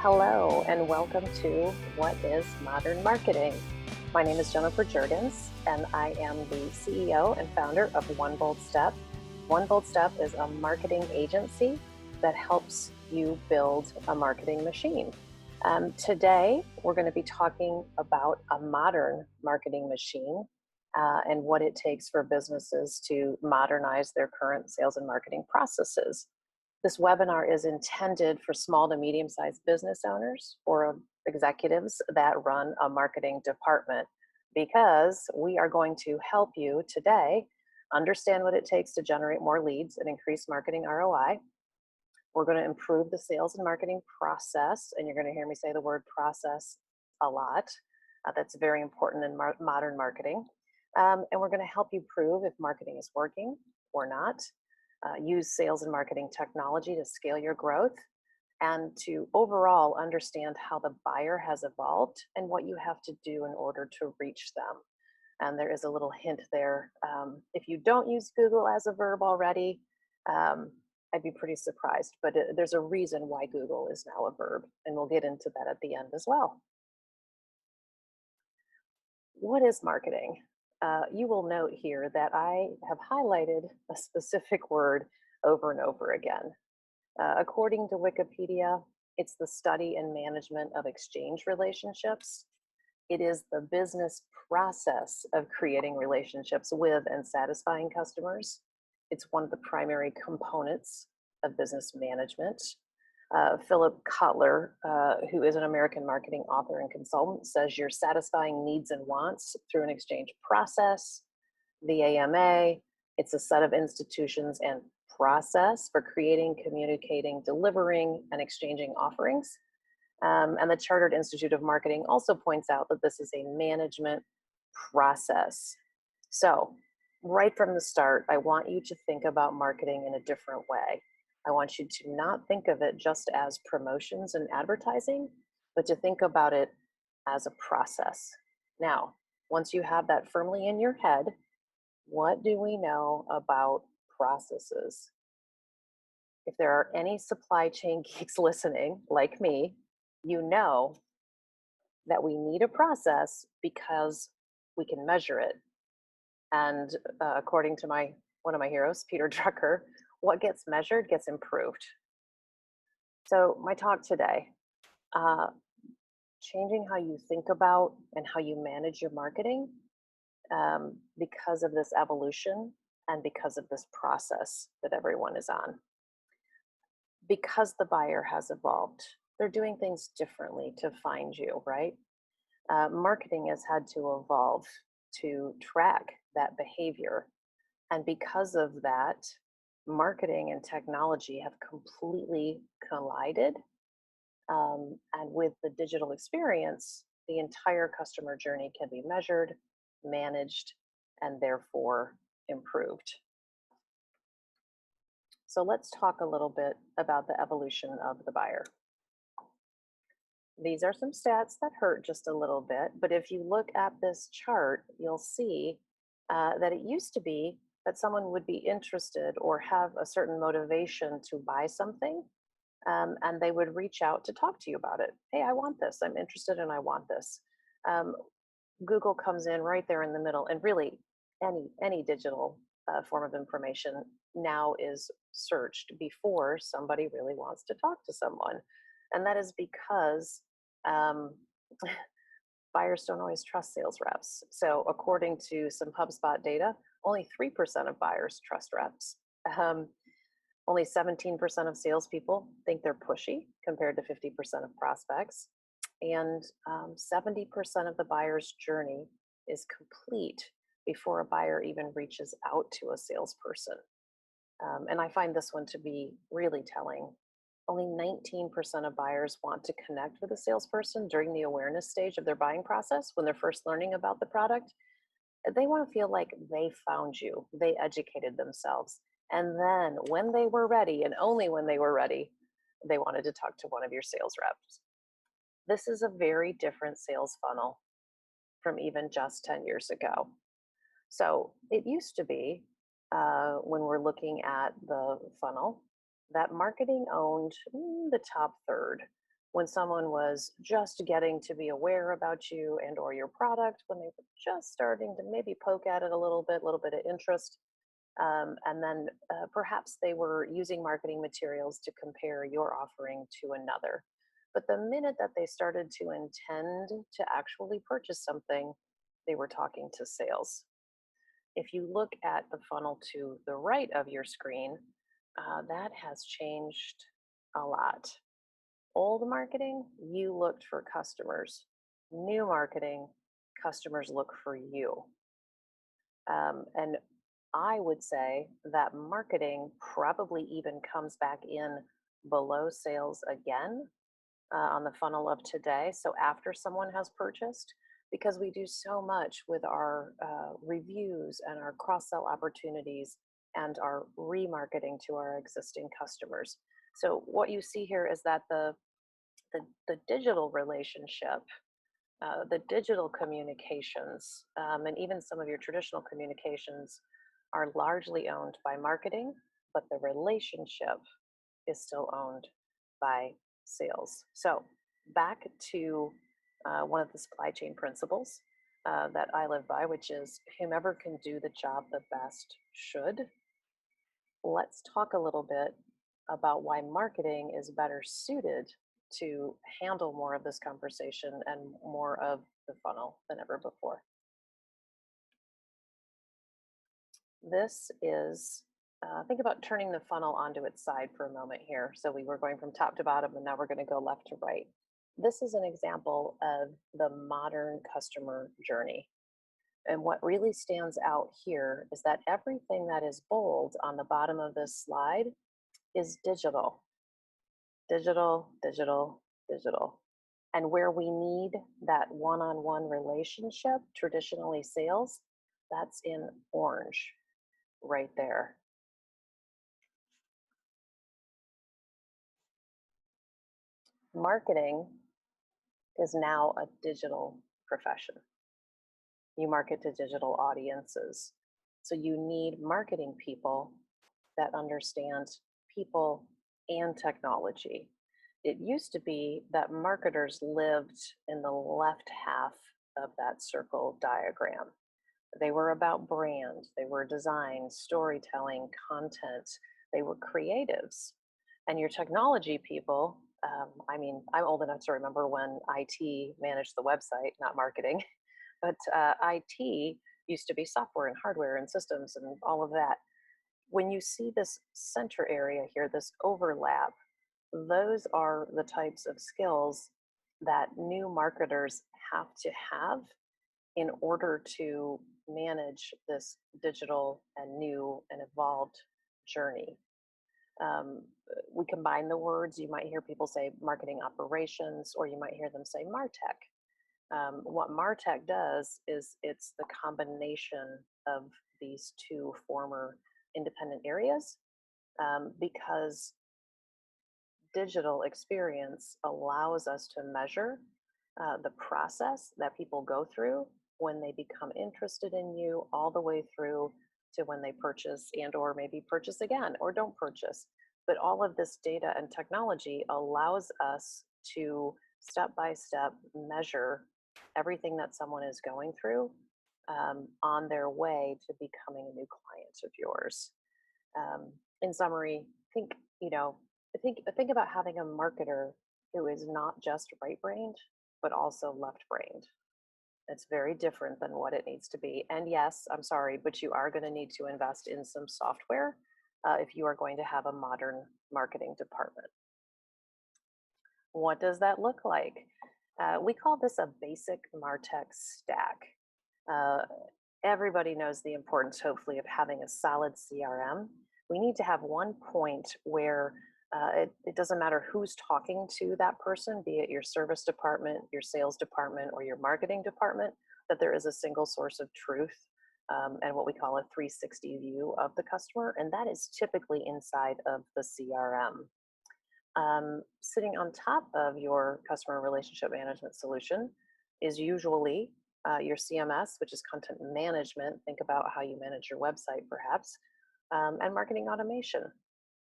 Hello, and welcome to What is Modern Marketing? My name is Jennifer Jurgens, and I am the CEO and founder of One Bold Step. One Bold Step is a marketing agency that helps you build a marketing machine. Today, we're going to be talking about a modern marketing machine and what it takes for businesses to modernize their current sales and marketing processes. This webinar is intended for small to medium-sized business owners or executives that run a marketing department, because we are going to help you today understand what it takes to generate more leads and increase marketing ROI. We're going to improve the sales and marketing process, and you're going to hear me say the word process a lot. That's very important in modern marketing. And we're going to help you prove if marketing is working or not. Use sales and marketing technology to scale your growth and to overall understand how the buyer has evolved and what you have to do in order to reach them. And there is a little hint there. If you don't use Google as a verb already, I'd be pretty surprised, but there's a reason why Google is now a verb, and we'll get into that at the end as well. What is marketing? You will note here that I have highlighted a specific word over and over again. According to Wikipedia, it's the study and management of exchange relationships. It is the business process of creating relationships with and satisfying customers. It's one of the primary components of business management. Philip Kotler, who is an American marketing author and consultant, says you're satisfying needs and wants through an exchange process. The AMA, it's a set of institutions and process for creating, communicating, delivering, and exchanging offerings. And the Chartered Institute of Marketing also points out that this is a management process. So, right from the start, I want you to think about marketing in a different way. I want you to not think of it just as promotions and advertising, but to think about it as a process. Now, once you have that firmly in your head, what do we know about processes? If there are any supply chain geeks listening, like me, you know that we need a process because we can measure it. And according to one of my heroes, Peter Drucker, what gets measured gets improved. So my talk today, changing how you think about and how you manage your marketing because of this evolution and because of this process that everyone is on. Because the buyer has evolved, they're doing things differently to find you, right? Marketing has had to evolve to track that behavior. And because of that, marketing and technology have completely collided. And with the digital experience, the entire customer journey can be measured, managed, and therefore improved. So let's talk a little bit about the evolution of the buyer. These are some stats that hurt just a little bit, but if you look at this chart, you'll see that it used to be that someone would be interested or have a certain motivation to buy something, and they would reach out to talk to you about it. Hey, I want this. I'm interested and I want this. Google comes in right there in the middle, and really any digital form of information now is searched before somebody really wants to talk to someone. And that is because buyers don't always trust sales reps. So according to some HubSpot data, only 3% of buyers trust reps. Only 17% of salespeople think they're pushy compared to 50% of prospects. And 70% of the buyer's journey is complete before a buyer even reaches out to a salesperson. And I find this one to be really telling. Only 19% of buyers want to connect with a salesperson during the awareness stage of their buying process when they're first learning about the product. They want to feel like they found you, they educated themselves. And then when they were ready, and only when they were ready, they wanted to talk to one of your sales reps. This is a very different sales funnel from even just 10 years ago. So it used to be, when we're looking at the funnel, that marketing owned the top third. when someone was just getting to be aware about you and or your product, when they were just starting to maybe poke at it a little bit of interest. And then perhaps they were using marketing materials to compare your offering to another. But the minute that they started to intend to actually purchase something, they were talking to sales. If you look at the funnel to the right of your screen, that has changed a lot. Old marketing, you looked for customers. New marketing, customers look for you. And I would say that marketing probably even comes back in below sales again on the funnel of today. So after someone has purchased, because we do so much with our reviews and our cross sell opportunities and our remarketing to our existing customers. So what you see here is that the digital relationship, the digital communications, and even some of your traditional communications are largely owned by marketing, but the relationship is still owned by sales. So back to one of the supply chain principles that I live by, which is whomever can do the job the best should. Let's talk a little bit about why marketing is better suited to handle more of this conversation and more of the funnel than ever before. This is, think about turning the funnel onto its side for a moment here. So we were going from top to bottom and now we're going to go left to right. This is an example of the modern customer journey. And what really stands out here is that everything that is bold on the bottom of this slide is digital, digital, digital, digital. And where we need that one-on-one relationship, traditionally sales, that's in orange right there. Marketing is now a digital profession. You market to digital audiences. So you need marketing people that understand people and technology. It used to be that marketers lived in the left half of that circle diagram. They were about brand, they were design, storytelling, content, they were creatives. And your technology people, I mean, I'm old enough to remember when IT managed the website, not marketing, but IT used to be software and hardware and systems and all of that. When you see this center area here, this overlap, those are the types of skills that new marketers have to have in order to manage this digital and new and evolved journey. Um, we combine the words. You might hear people say marketing operations, or you might hear them say MarTech. What MarTech does is it's the combination of these two former independent areas, because digital experience allows us to measure the process that people go through when they become interested in you, all the way through to when they purchase and or maybe purchase again or don't purchase. But all of this data and technology allows us to step by step measure everything that someone is going through on their way to becoming a new client of yours. In summary, think, you know, think about having a marketer who is not just right-brained, but also left-brained. It's very different than what it needs to be. And yes, I'm sorry, but you are going to need to invest in some software if you are going to have a modern marketing department. What does that look like? We call this a basic MarTech stack. Everybody knows the importance, hopefully, of having a solid CRM. We need to have one point where it doesn't matter who's talking to that person, be it your service department, your sales department, or your marketing department, that there is a single source of truth and what we call a 360 view of the customer. And that is typically inside of the CRM. Sitting on top of your customer relationship management solution is usually your CMS, which is content management. Think about how you manage your website, perhaps, and marketing automation.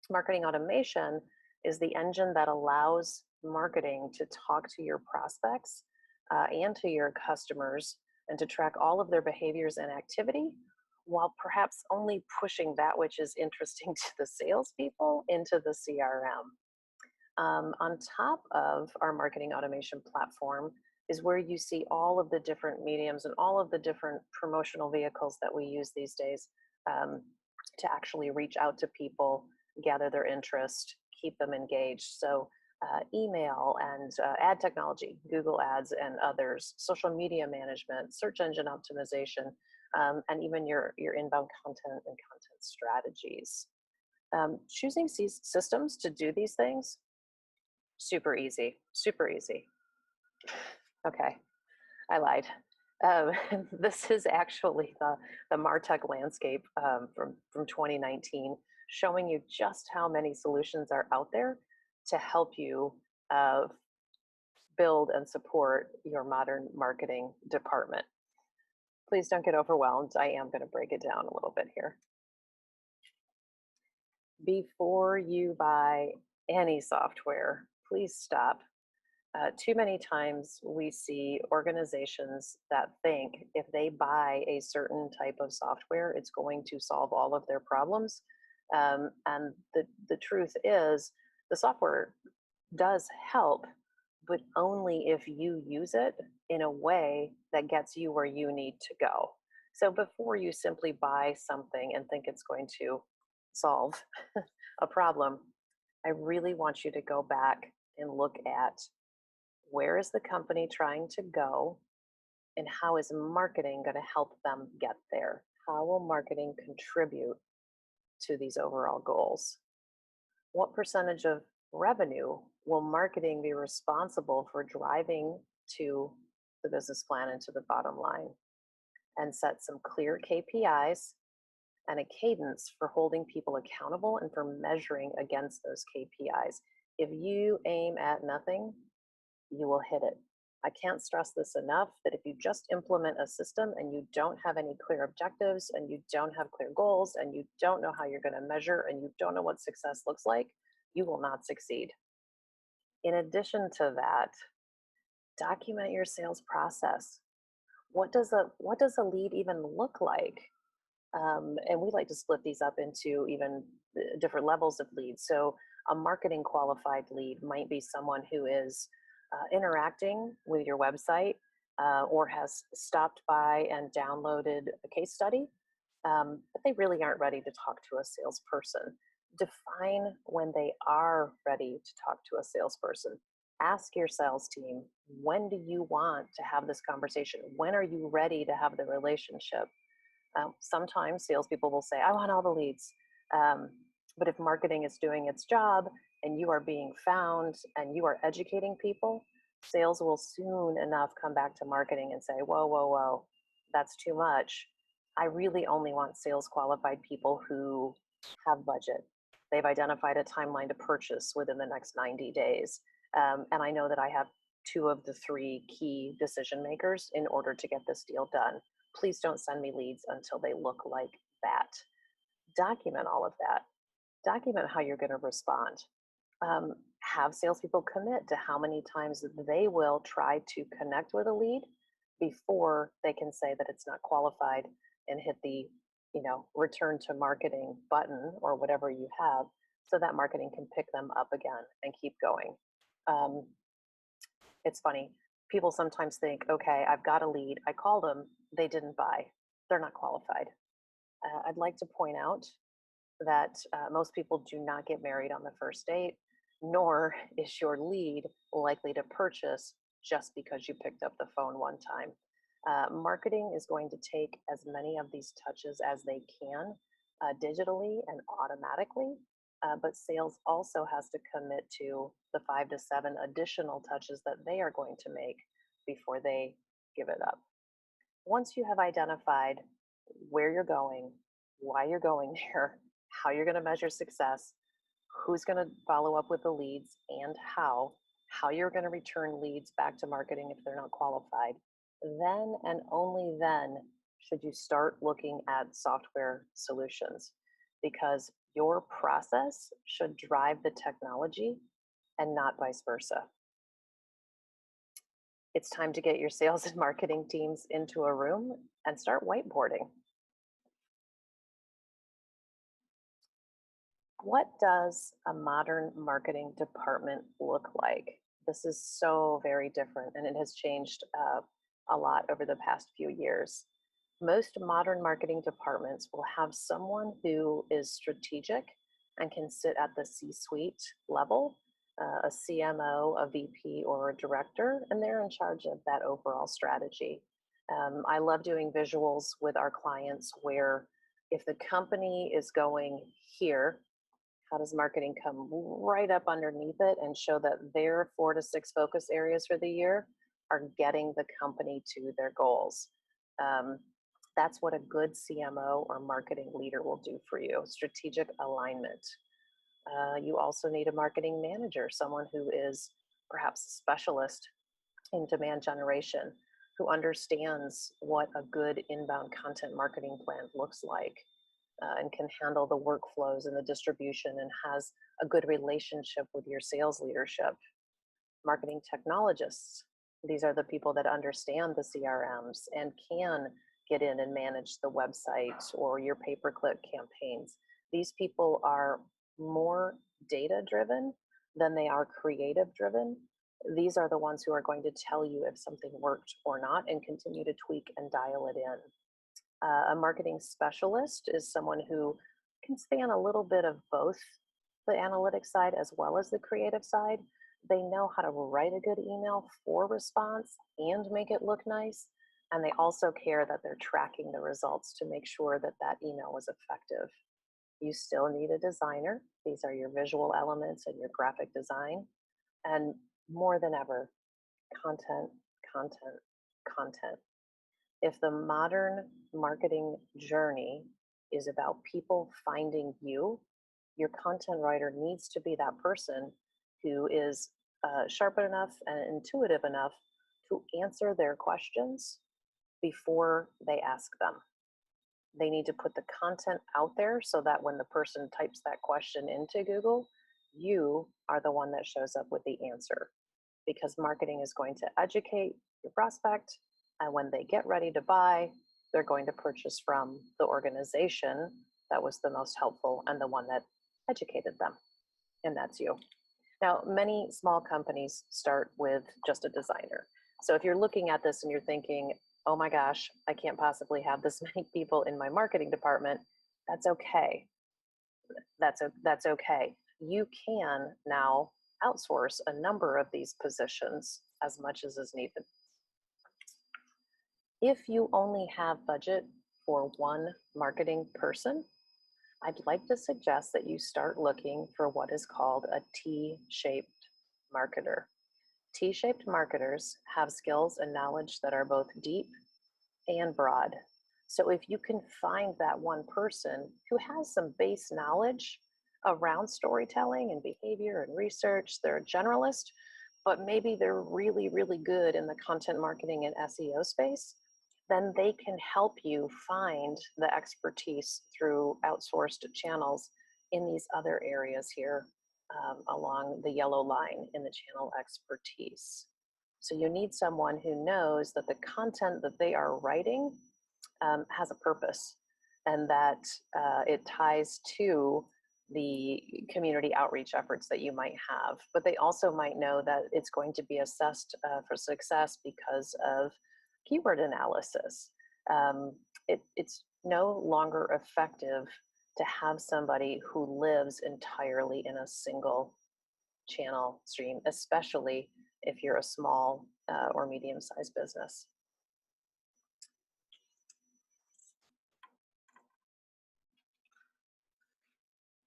Marketing automation is the engine that allows marketing to talk to your prospects and to your customers and to track all of their behaviors and activity while perhaps only pushing that which is interesting to the salespeople into the CRM. On top of our marketing automation platform is where you see all of the different mediums and all of the different promotional vehicles that we use these days um, to actually reach out to people, gather their interest, keep them engaged. So, email and ad technology, Google Ads and others, social media management, search engine optimization, and even your inbound content and content strategies. Choosing systems to do these things, super easy, super easy. Okay, I lied. Um, this is actually the MarTech landscape from 2019, showing you just how many solutions are out there to help you uh, build and support your modern marketing department. Please don't get overwhelmed. I am going to break it down a little bit here. Before you buy any software, please stop. Too many times we see organizations that think if they buy a certain type of software, it's going to solve all of their problems. And the truth is, the software does help, but only if you use it in a way that gets you where you need to go. So before you simply buy something and think it's going to solve a problem, I really want you to go back and look at where is the company trying to go and how is marketing going to help them get there? How will marketing contribute to these overall goals? What percentage of revenue will marketing be responsible for driving to the business plan and to the bottom line? And set some clear KPIs and a cadence for holding people accountable and for measuring against those KPIs. If you aim at nothing, you will hit it. I can't stress this enough that if you just implement a system and you don't have any clear objectives and you don't have clear goals and you don't know how you're going to measure and you don't know what success looks like, you will not succeed. In addition to that, document your sales process. What does a lead even look like? And we like to split these up into even different levels of leads. So a marketing qualified lead might be someone who is interacting with your website or has stopped by and downloaded a case study, but they really aren't ready to talk to a salesperson. Define when they are ready to talk to a salesperson. Ask your sales team, when do you want to have this conversation? When are you ready to have the relationship? Sometimes salespeople will say, I want all the leads. But if marketing is doing its job and you are being found and you are educating people, sales will soon enough come back to marketing and say, whoa, whoa, whoa, that's too much. I really only want sales qualified people who have budget. They've identified a timeline to purchase within the next 90 days. And I know that I have 2 of the 3 key decision makers in order to get this deal done. Please don't send me leads until they look like that. Document all of that. Document how you're going to respond. Have salespeople commit to how many times they will try to connect with a lead before they can say that it's not qualified and hit the return to marketing button or whatever you have, so that marketing can pick them up again and keep going. It's funny. People sometimes think, okay, I've got a lead. I called them. They didn't buy. They're not qualified. I'd like to point out that most people do not get married on the first date, nor is your lead likely to purchase just because you picked up the phone one time. Marketing is going to take as many of these touches as they can digitally and automatically, but sales also has to commit to the 5 to 7 additional touches that they are going to make before they give it up. Once you have identified where you're going, why you're going there, how you're going to measure success, who's going to follow up with the leads, and how you're going to return leads back to marketing if they're not qualified, then and only then should you start looking at software solutions, because your process should drive the technology and not vice versa. It's time to get your sales and marketing teams into a room and start whiteboarding. What does a modern marketing department look like? This is so very different, and it has changed a lot over the past few years. Most modern marketing departments will have someone who is strategic and can sit at the C-suite level, a CMO, a VP, or a director, and they're in charge of that overall strategy. I love doing visuals with our clients where if the company is going here, how does marketing come right up underneath it and show that their 4 to 6 focus areas for the year are getting the company to their goals? That's what a good CMO or marketing leader will do for you, strategic alignment. You also need a marketing manager, someone who is perhaps a specialist in demand generation, who understands what a good inbound content marketing plan looks like, and can handle the workflows and the distribution and has a good relationship with your sales leadership. Marketing technologists, these are the people that understand the CRMs and can get in and manage the website or your pay-per-click campaigns. These people are more data driven than they are creative driven. These are the ones who are going to tell you if something worked or not and continue to tweak and dial it in. A marketing specialist is someone who can span a little bit of both the analytics side as well as the creative side. They know how to write a good email for response and make it look nice. And they also care that they're tracking the results to make sure that that email was effective. You still need a designer. These are your visual elements and your graphic design. And more than ever, content, content, content. If the modern marketing journey is about people finding you, your content writer needs to be that person who is sharp enough and intuitive enough to answer their questions before they ask them. They need to put the content out there so that when the person types that question into Google, you are the one that shows up with the answer. Because marketing is going to educate your prospect, and when they get ready to buy, they're going to purchase from the organization that was the most helpful and the one that educated them, and that's you. Now, many small companies start with just a designer. So if you're looking at this and you're thinking, oh my gosh, I can't possibly have this many people in my marketing department, that's okay. That's okay. You can now outsource a number of these positions as much as is needed. If you only have budget for one marketing person, I'd like to suggest that you start looking for what is called a T-shaped marketer. T-shaped marketers have skills and knowledge that are both deep and broad. So if you can find that one person who has some base knowledge around storytelling and behavior and research, they're a generalist, but maybe they're really, really good in the content marketing and SEO space, then they can help you find the expertise through outsourced channels in these other areas here along the yellow line in the channel expertise. So you need someone who knows that the content that they are writing has a purpose and that it ties to the community outreach efforts that you might have. But they also might know that it's going to be assessed for success because of keyword analysis. It's no longer effective to have somebody who lives entirely in a single channel stream, especially if you're a small or medium-sized business.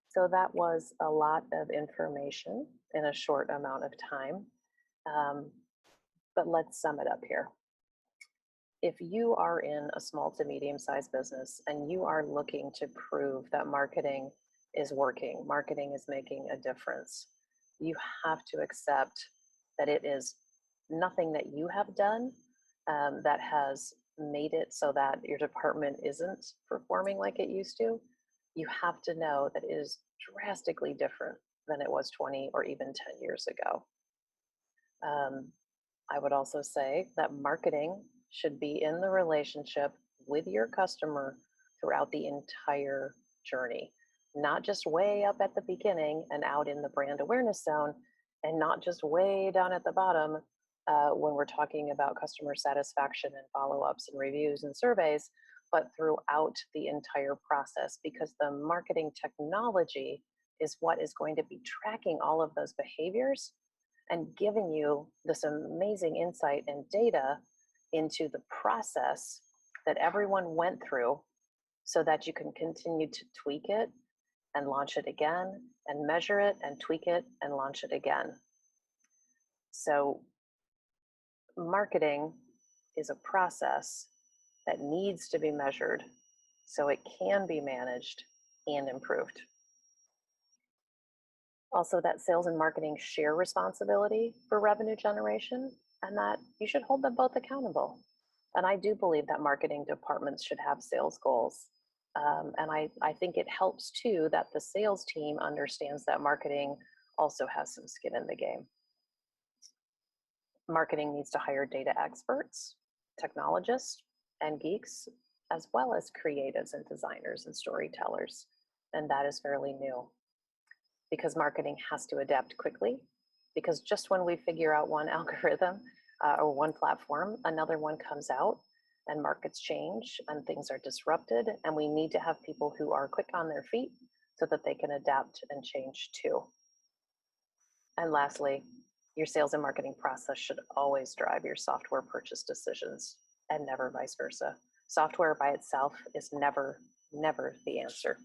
So that was a lot of information in a short amount of time, but let's sum it up here. If you are in a small to medium-sized business and you are looking to prove that marketing is working, marketing is making a difference, you have to accept that it is nothing that you have done that has made it so that your department isn't performing like it used to. You have to know that it is drastically different than it was 20 or even 10 years ago. I would also say that marketing should be in the relationship with your customer throughout the entire journey, not just way up at the beginning and out in the brand awareness zone, and not just way down at the bottom when we're talking about customer satisfaction and follow ups and reviews and surveys, but throughout the entire process, because the marketing technology is what is going to be tracking all of those behaviors and giving you this amazing insight and data into the process that everyone went through so that you can continue to tweak it and launch it again and measure it and tweak it and launch it again. So marketing is a process that needs to be measured so it can be managed and improved. Also, that sales and marketing share responsibility for revenue generation, and that you should hold them both accountable. And I do believe that marketing departments should have sales goals. And I think it helps too that the sales team understands that marketing also has some skin in the game. Marketing needs to hire data experts, technologists, and geeks, as well as creatives and designers and storytellers. And that is fairly new because marketing has to adapt quickly. Because just when we figure out one algorithm or one platform, another one comes out and markets change and things are disrupted. And we need to have people who are quick on their feet so that they can adapt and change too. And lastly, your sales and marketing process should always drive your software purchase decisions and never vice versa. Software by itself is never the answer.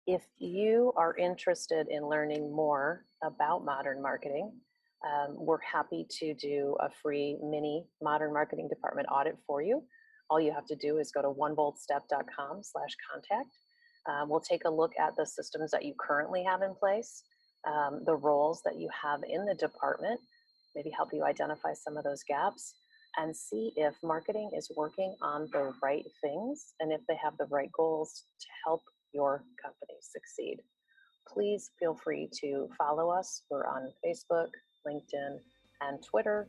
If you are interested in learning more about modern marketing, we're happy to do a free mini modern marketing department audit for you. All you have to do is go to oneboldstep.com/contact. We'll take a look at the systems that you currently have in place, the roles that you have in the department, maybe help you identify some of those gaps, and see if marketing is working on the right things and if they have the right goals to help your company succeed. Please feel free to follow us. We're on Facebook, LinkedIn, and Twitter.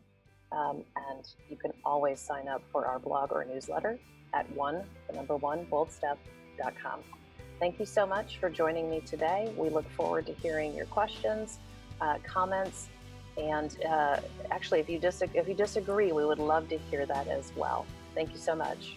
And you can always sign up for our blog or newsletter at oneboldstep.com. Thank you so much for joining me today. We look forward to hearing your questions, comments, and actually, if you disagree, we would love to hear that as well. Thank you so much.